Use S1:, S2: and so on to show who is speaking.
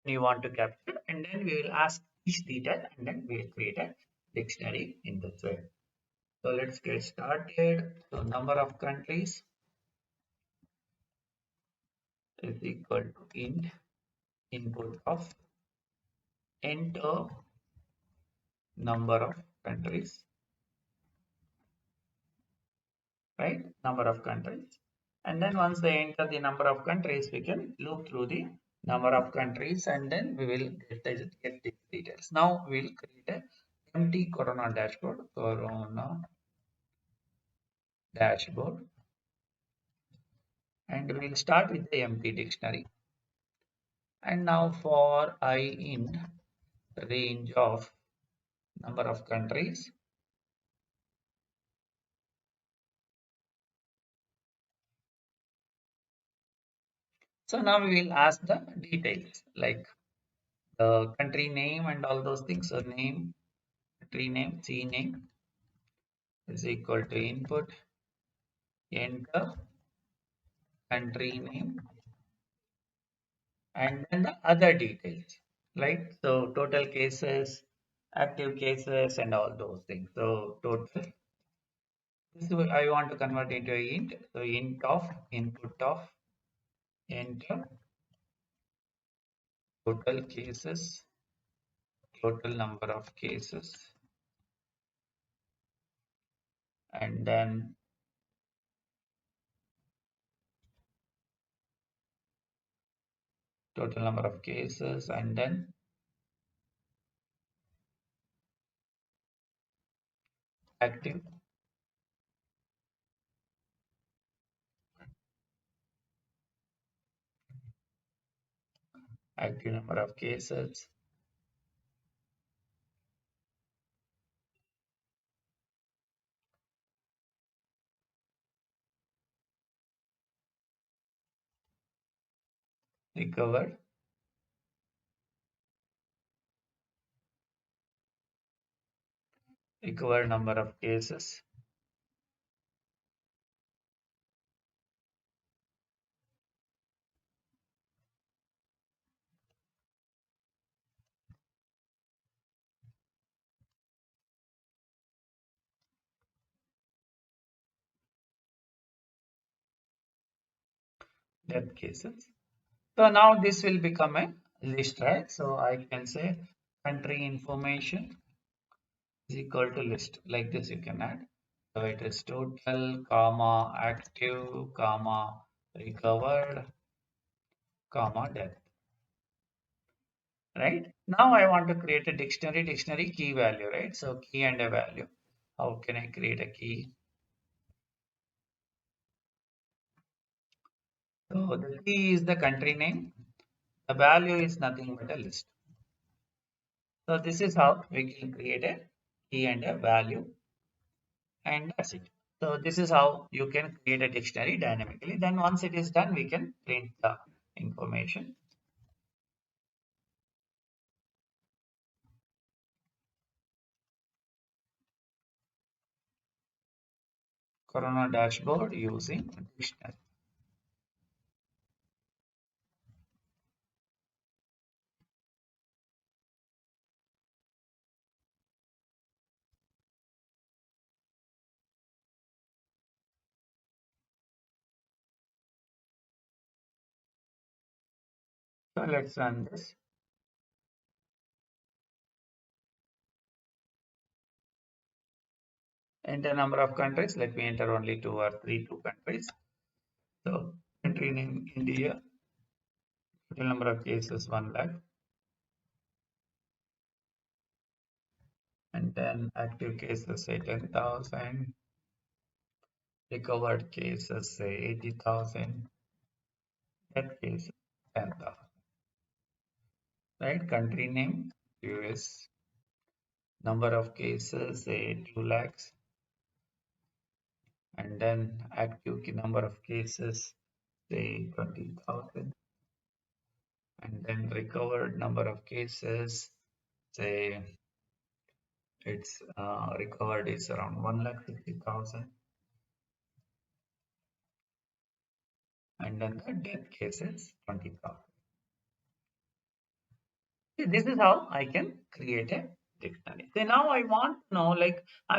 S1: you want to capture, and then we will ask each detail, and then we will create a dictionary in this way. So let's get started. So number of countries is equal to int input of enter number of countries, right? Number of countries. And then once they enter the number of countries, we can loop through the number of countries, and then we will get the details. Now we will create a empty Corona dashboard, and we will start with the empty dictionary. And now for I int range of number of countries. So now we will ask the details like the country name and all those things. So name, country name, C name is equal to input, enter, country name, and then the other details, right? So total cases, active cases, and all those things. So total. This is what I want to convert into a int. So int of input of enter total cases, total number of cases, and then total number of cases, and then active active number of cases, recovered, recovered number of cases, death cases. So now this will become a list, right? So I can say country information is equal to list. Like this you can add. So it is total, comma, active, comma, recovered, comma, death. Right? Now I want to create a dictionary key value, right? So key and a value. How can I create a key? So the key is the country name. The value is nothing but a list. So this is how we can create a key and a value, and that's it. So this is how you can create a dictionary dynamically. Then once it is done, we can print the information. Corona dashboard using dictionary. So let's run this. Enter number of countries. Let me enter only two countries. So country name India. Total number of cases 1 lakh. And then active cases say 10,000. Recovered cases say 80,000. Death cases 10,000. Right? Country name US. Number of cases say 2 lakhs. And then active number of cases say 20,000. And then recovered number of cases say it's recovered is around 1,60,000. And then the death cases 20,000. This is how I can create a dictionary. So now I want to know, like, I'm